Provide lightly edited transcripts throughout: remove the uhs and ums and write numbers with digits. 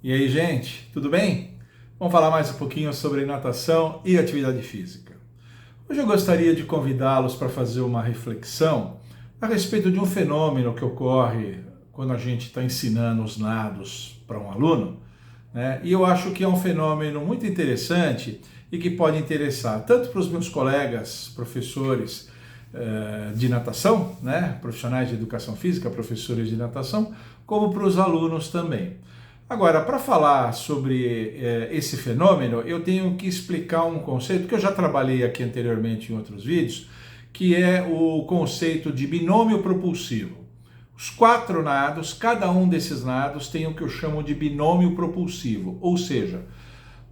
E aí, gente, tudo bem? Vamos falar mais um pouquinho sobre natação e atividade física. Hoje eu gostaria de convidá-los para fazer uma reflexão a respeito de um fenômeno que ocorre quando a gente está ensinando os nados para um aluno, né? E eu acho que é um fenômeno muito interessante e que pode interessar tanto para os meus colegas, professores de natação, né? Profissionais de educação física, professores de natação, como para os alunos também. Agora, para falar sobre esse fenômeno, eu tenho que explicar um conceito que eu já trabalhei aqui anteriormente em outros vídeos, que é o conceito de binômio propulsivo. Os 4 nados, cada um desses nados tem o que eu chamo de binômio propulsivo, ou seja,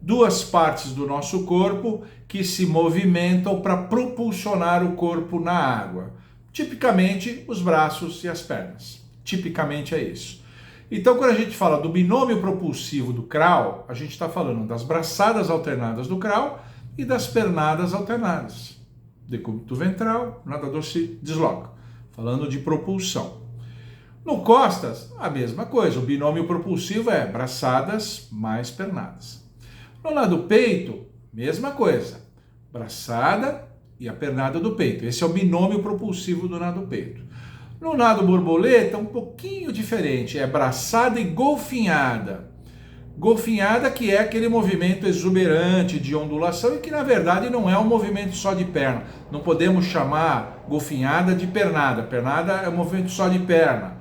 2 partes do nosso corpo que se movimentam para propulsionar o corpo na água. Tipicamente, os braços e as pernas. Tipicamente é isso. Então, quando a gente fala do binômio propulsivo do crawl, a gente está falando das braçadas alternadas do crawl e das pernadas alternadas. Decúbito ventral, o nadador se desloca. Falando de propulsão. No costas, a mesma coisa. O binômio propulsivo é braçadas mais pernadas. No lado peito, mesma coisa. Braçada e a pernada do peito. Esse é o binômio propulsivo do nado peito. No nado borboleta, um pouquinho diferente. É braçada e golfinhada. Golfinhada, que é aquele movimento exuberante de ondulação e que na verdade não é um movimento só de perna. Não podemos chamar golfinhada de pernada. Pernada é um movimento só de perna.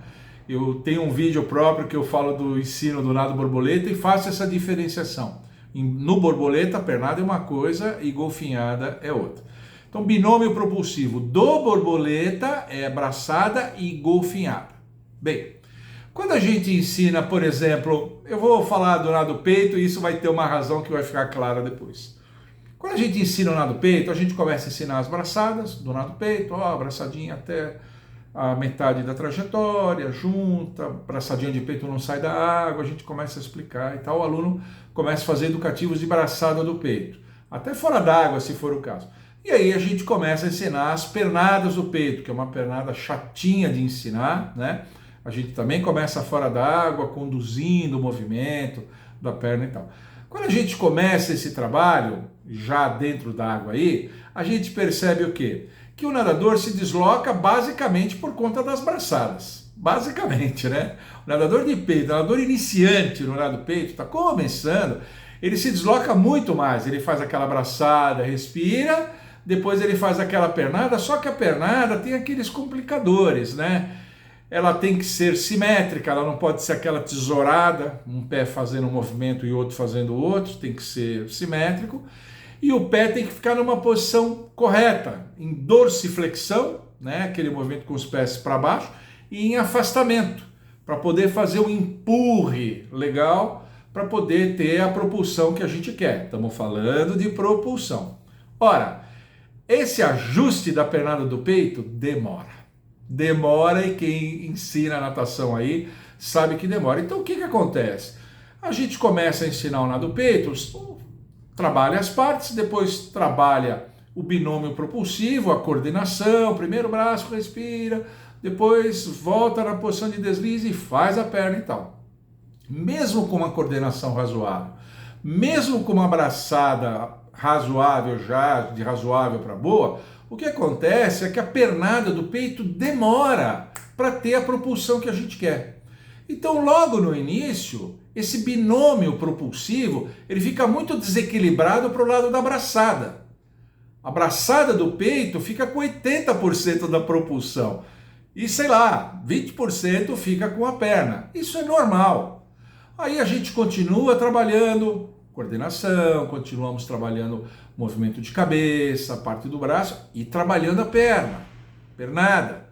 Eu tenho um vídeo próprio que eu falo do ensino do nado borboleta e faço essa diferenciação. No borboleta, pernada é uma coisa e golfinhada é outra. Então, binômio propulsivo do borboleta é braçada e golfinhada. Bem, quando a gente ensina, por exemplo, eu vou falar do nado peito e isso vai ter uma razão que vai ficar clara depois. Quando a gente ensina o nado peito, a gente começa a ensinar as braçadas do nado peito, ó, braçadinha até a metade da trajetória, junta, braçadinha de peito não sai da água, a gente começa a explicar e tal, o aluno começa a fazer educativos de braçada do peito, até fora d'água se for o caso. E aí a gente começa a ensinar as pernadas do peito, que é uma pernada chatinha de ensinar, né? A gente também começa fora d'água, conduzindo o movimento da perna e tal. Quando a gente começa esse trabalho, já dentro d'água aí, a gente percebe o quê? Que o nadador se desloca basicamente por conta das braçadas. Basicamente, né? O nadador de peito, o nadador iniciante no nado peito, está começando, ele se desloca muito mais. Ele faz aquela braçada, respira, depois ele faz aquela pernada, só que a pernada tem aqueles complicadores, né? Ela tem que ser simétrica, ela não pode ser aquela tesourada, um pé fazendo um movimento e outro fazendo outro, tem que ser simétrico. E o pé tem que ficar numa posição correta, em dorsiflexão, né, aquele movimento com os pés para baixo, e em afastamento, para poder fazer um empurre legal, para poder ter a propulsão que a gente quer. Estamos falando de propulsão. Ora, esse ajuste da pernada do peito demora. Demora e quem ensina a natação aí sabe que demora. Então o que acontece? A gente começa a ensinar o nado peito, trabalha as partes, depois trabalha o binômio propulsivo, a coordenação, primeiro braço respira, depois volta na posição de deslize e faz a perna e tal. Mesmo com uma coordenação razoável, mesmo com uma braçada razoável já, de razoável para boa, o que acontece é que a pernada do peito demora para ter a propulsão que a gente quer. Então, logo no início, esse binômio propulsivo, ele fica muito desequilibrado para o lado da braçada. A braçada do peito fica com 80% da propulsão. E, sei lá, 20% fica com a perna. Isso é normal. Aí a gente continua trabalhando coordenação, continuamos trabalhando movimento de cabeça, parte do braço e trabalhando a perna, pernada,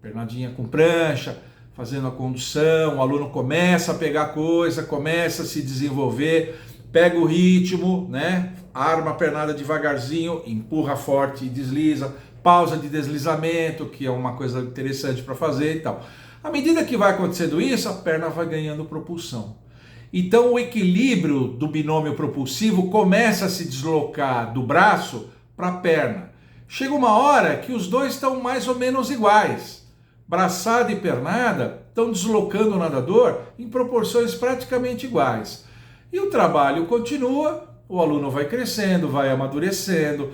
pernadinha com prancha, fazendo a condução, o aluno começa a pegar coisa, começa a se desenvolver, pega o ritmo, né? Arma a pernada devagarzinho, empurra forte e desliza, pausa de deslizamento, que é uma coisa interessante para fazer e tal. À medida que vai acontecendo isso, a perna vai ganhando propulsão. Então o equilíbrio do binômio propulsivo começa a se deslocar do braço para a perna. Chega uma hora que os dois estão mais ou menos iguais. Braçada e pernada estão deslocando o nadador em proporções praticamente iguais. E o trabalho continua, o aluno vai crescendo, vai amadurecendo,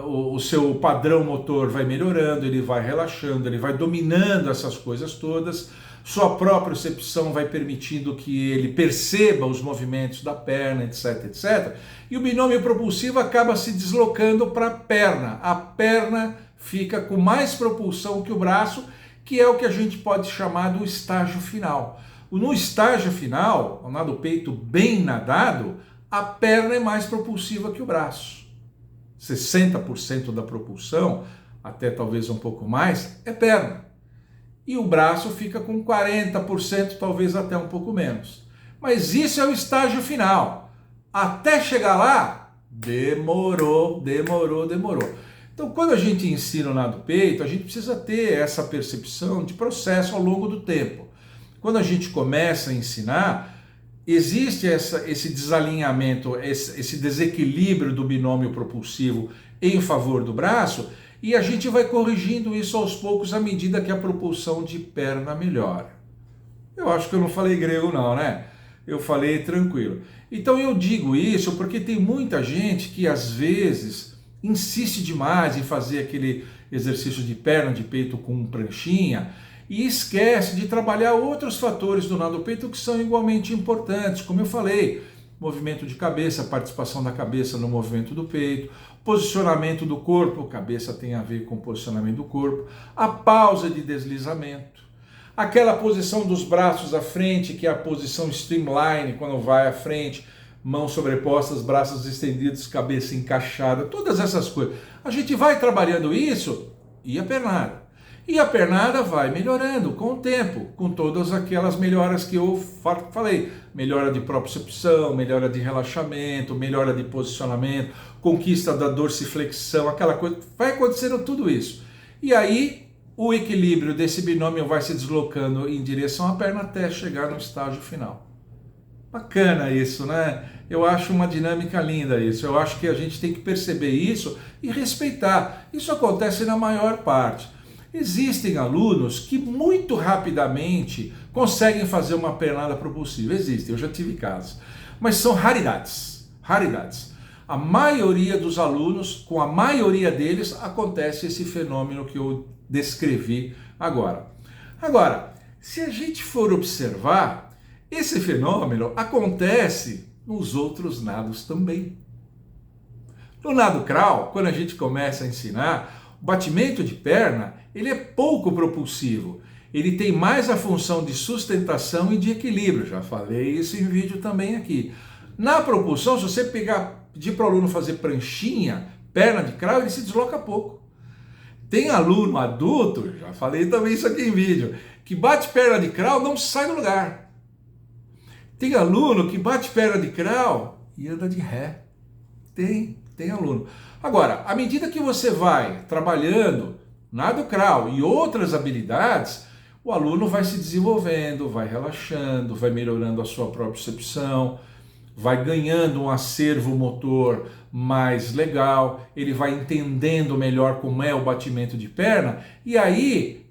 o seu padrão motor vai melhorando, ele vai relaxando, ele vai dominando essas coisas todas, sua própria percepção vai permitindo que ele perceba os movimentos da perna, etc, etc. E o binômio propulsivo acaba se deslocando para a perna. A perna fica com mais propulsão que o braço, que é o que a gente pode chamar do estágio final. No estágio final, o nado peito bem nadado, a perna é mais propulsiva que o braço. 60% da propulsão, até talvez um pouco mais, é perna. E o braço fica com 40%, talvez até um pouco menos. Mas isso é o estágio final. Até chegar lá, demorou. Então, quando a gente ensina o nado peito, a gente precisa ter essa percepção de processo ao longo do tempo. Quando a gente começa a ensinar, existe esse desalinhamento, esse desequilíbrio do binômio propulsivo em favor do braço, e a gente vai corrigindo isso aos poucos à medida que a propulsão de perna melhora. Eu acho que eu não falei grego não, né? Eu falei tranquilo. Então eu digo isso porque tem muita gente que às vezes insiste demais em fazer aquele exercício de perna de peito com pranchinha e esquece de trabalhar outros fatores do nado peito que são igualmente importantes, como eu falei, movimento de cabeça, participação da cabeça no movimento do peito, posicionamento do corpo, cabeça tem a ver com posicionamento do corpo, a pausa de deslizamento, aquela posição dos braços à frente, que é a posição streamline, quando vai à frente, mãos sobrepostas, braços estendidos, cabeça encaixada, todas essas coisas. A gente vai trabalhando isso e a pernada. E a pernada vai melhorando com o tempo, com todas aquelas melhoras que eu falei. Melhora de propriocepção, melhora de relaxamento, melhora de posicionamento, conquista da dorsiflexão, aquela coisa. Vai acontecendo tudo isso. E aí o equilíbrio desse binômio vai se deslocando em direção à perna até chegar no estágio final. Bacana isso, né? Eu acho uma dinâmica linda isso. Eu acho que a gente tem que perceber isso e respeitar. Isso acontece na maior parte. Existem alunos que muito rapidamente conseguem fazer uma pernada propulsiva. Existem, eu já tive casos. Mas são raridades. A maioria dos alunos, com a maioria deles, acontece esse fenômeno que eu descrevi agora. Agora, se a gente for observar, esse fenômeno acontece nos outros nados também. No nado crawl, quando a gente começa a ensinar, o batimento de perna, ele é pouco propulsivo. Ele tem mais a função de sustentação e de equilíbrio. Já falei isso em vídeo também aqui. Na propulsão, se você pedir para o aluno fazer pranchinha, perna de crawl, ele se desloca pouco. Tem aluno adulto, já falei também isso aqui em vídeo, que bate perna de crawl, não sai do lugar. Tem aluno que bate perna de crawl e anda de ré. Tem aluno. Agora, à medida que você vai trabalhando nado crawl e outras habilidades, o aluno vai se desenvolvendo, vai relaxando, vai melhorando a sua propriocepção, vai ganhando um acervo motor mais legal, ele vai entendendo melhor como é o batimento de perna, e aí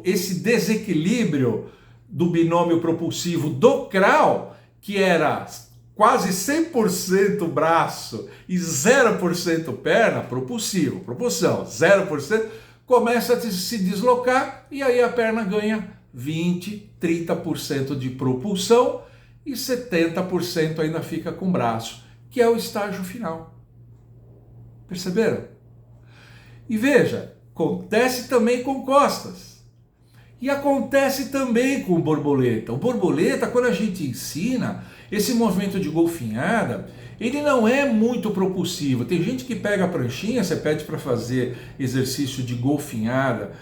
esse desequilíbrio do binômio propulsivo do crawl, que era quase 100% braço e 0% perna, propulsão, 0%, começa a se deslocar e aí a perna ganha 20%, 30% de propulsão e 70% ainda fica com o braço, que é o estágio final. Perceberam? E veja, acontece também com costas. E acontece também com o borboleta. O borboleta, quando a gente ensina, esse movimento de golfinhada, ele não é muito propulsivo. Tem gente que pega a pranchinha, você pede para fazer exercício de golfinhada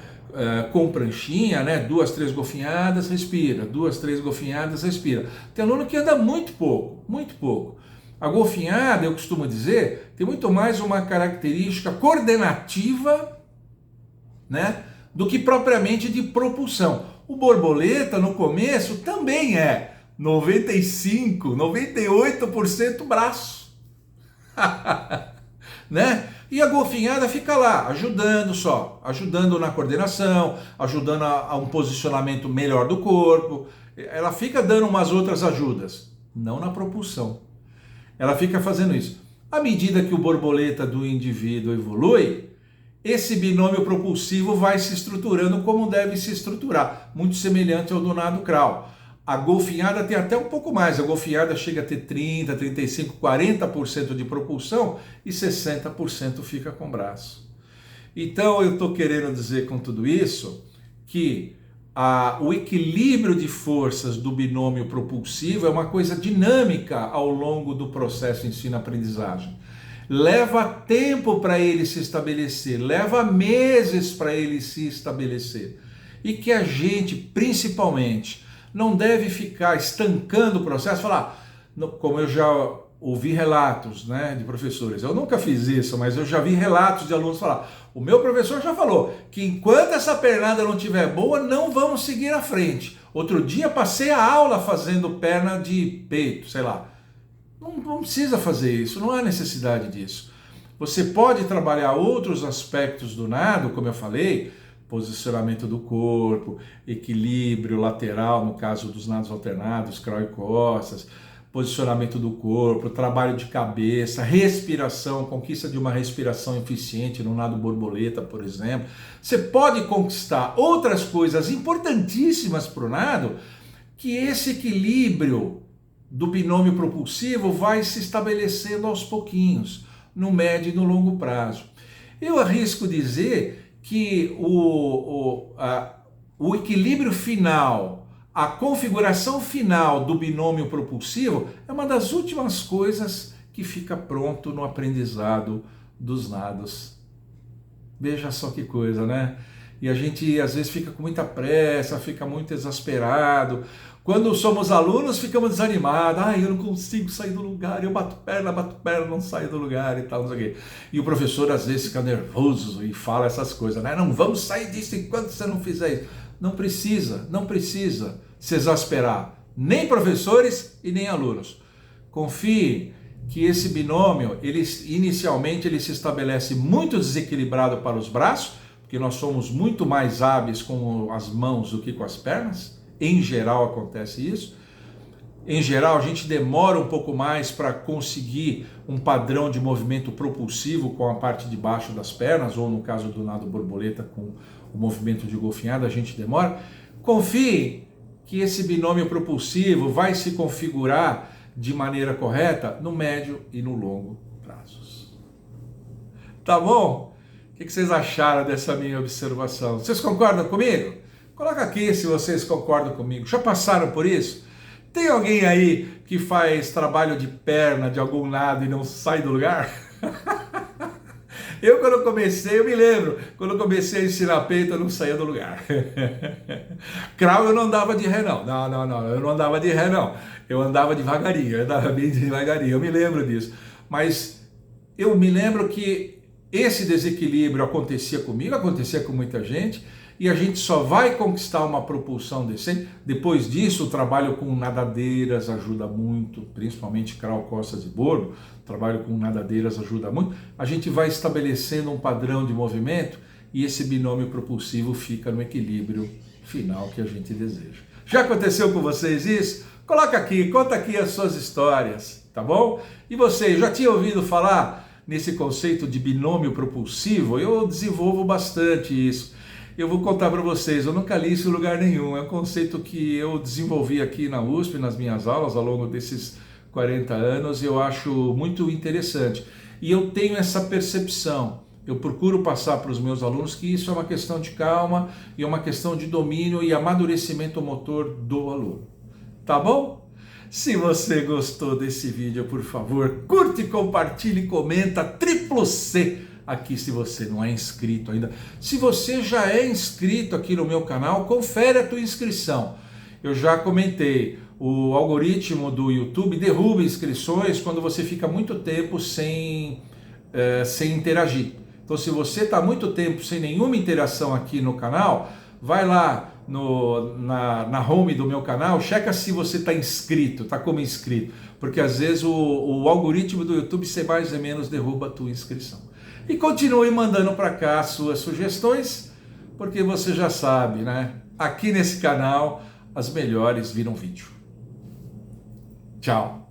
com pranchinha, né? 2, 3 golfinhadas, respira. 2, 3 golfinhadas, respira. Tem aluno que anda muito pouco. A golfinhada, eu costumo dizer, tem muito mais uma característica coordenativa, né, do que propriamente de propulsão. O borboleta, no começo, também é 95%, 98% braço. Né? E a golfinhada fica lá, ajudando só, ajudando na coordenação, ajudando a um posicionamento melhor do corpo. Ela fica dando umas outras ajudas, não na propulsão. Ela fica fazendo isso. À medida que o borboleta do indivíduo evolui, esse binômio propulsivo vai se estruturando como deve se estruturar, muito semelhante ao do nado crawl. A golfinhada tem até um pouco mais, a golfinhada chega a ter 30, 35, 40% de propulsão e 60% fica com o braço. Então eu estou querendo dizer com tudo isso que o equilíbrio de forças do binômio propulsivo é uma coisa dinâmica ao longo do processo ensino-aprendizagem. Leva tempo para ele se estabelecer, leva meses para ele se estabelecer. E que a gente, principalmente, não deve ficar estancando o processo, falar, como eu já ouvi relatos, né, de professores, eu nunca fiz isso, mas eu já vi relatos de alunos falar, o meu professor já falou que enquanto essa pernada não estiver boa, não vamos seguir à frente. Outro dia passei a aula fazendo perna de peito, sei lá. Não precisa fazer isso, não há necessidade disso. Você pode trabalhar outros aspectos do nado, como eu falei, posicionamento do corpo, equilíbrio lateral, no caso dos nados alternados, crawl e costas, posicionamento do corpo, trabalho de cabeça, respiração, conquista de uma respiração eficiente no nado borboleta, por exemplo. Você pode conquistar outras coisas importantíssimas para o nado, que esse equilíbrio do binômio propulsivo vai se estabelecendo aos pouquinhos, no médio e no longo prazo. Eu arrisco dizer que o equilíbrio final, a configuração final do binômio propulsivo é uma das últimas coisas que fica pronto no aprendizado dos nados. Veja só que coisa, né? E a gente às vezes fica com muita pressa, fica muito exasperado. Quando somos alunos, ficamos desanimados. Eu não consigo sair do lugar, eu bato perna, não saio do lugar e tal, não sei o quê. E o professor às vezes fica nervoso e fala essas coisas, né? Não vamos sair disso enquanto você não fizer isso. Não precisa se exasperar, nem professores e nem alunos. Confie que esse binômio, inicialmente ele se estabelece muito desequilibrado para os braços, porque nós somos muito mais hábeis com as mãos do que com as pernas. Em geral acontece isso. Em geral a gente demora um pouco mais para conseguir um padrão de movimento propulsivo com a parte de baixo das pernas, ou no caso do nado borboleta com o movimento de golfinhada, a gente demora. Confie que esse binômio propulsivo vai se configurar de maneira correta no médio e no longo prazos. Tá bom? O que vocês acharam dessa minha observação? Vocês concordam comigo? Coloca aqui se vocês concordam comigo. Já passaram por isso? Tem alguém aí que faz trabalho de perna de algum lado e não sai do lugar? Quando eu comecei, eu me lembro, quando eu comecei a ensinar peito, eu não saía do lugar. Crawl eu não andava de ré não. Não, eu não andava de ré não. Eu andava devagarinho, eu andava bem devagarinho, eu me lembro disso. Mas eu me lembro que esse desequilíbrio acontecia comigo, acontecia com muita gente, e a gente só vai conquistar uma propulsão decente. Depois disso, o trabalho com nadadeiras ajuda muito, principalmente crawl, costas e bordo. O trabalho com nadadeiras ajuda muito. A gente vai estabelecendo um padrão de movimento e esse binômio propulsivo fica no equilíbrio final que a gente deseja. Já aconteceu com vocês isso? Coloca aqui, conta aqui as suas histórias, tá bom? E você, já tinha ouvido falar nesse conceito de binômio propulsivo? Eu desenvolvo bastante isso. Eu vou contar para vocês, eu nunca li isso em lugar nenhum, é um conceito que eu desenvolvi aqui na USP, nas minhas aulas, ao longo desses 40 anos, e eu acho muito interessante. E eu tenho essa percepção, eu procuro passar para os meus alunos que isso é uma questão de calma, e é uma questão de domínio e amadurecimento motor do aluno. Tá bom? Se você gostou desse vídeo, por favor, curte, compartilhe, comenta, triplo C! Aqui se você não é inscrito ainda. Se você já é inscrito aqui no meu canal, confere a tua inscrição. Eu já comentei, o algoritmo do YouTube derruba inscrições quando você fica muito tempo sem interagir. Então se você está muito tempo sem nenhuma interação aqui no canal, vai lá na home do meu canal, checa se você está inscrito, está como inscrito. Porque às vezes o algoritmo do YouTube, sem mais nem menos, derruba a tua inscrição. E continue mandando para cá as suas sugestões, porque você já sabe, né? Aqui nesse canal, as melhores viram vídeo. Tchau!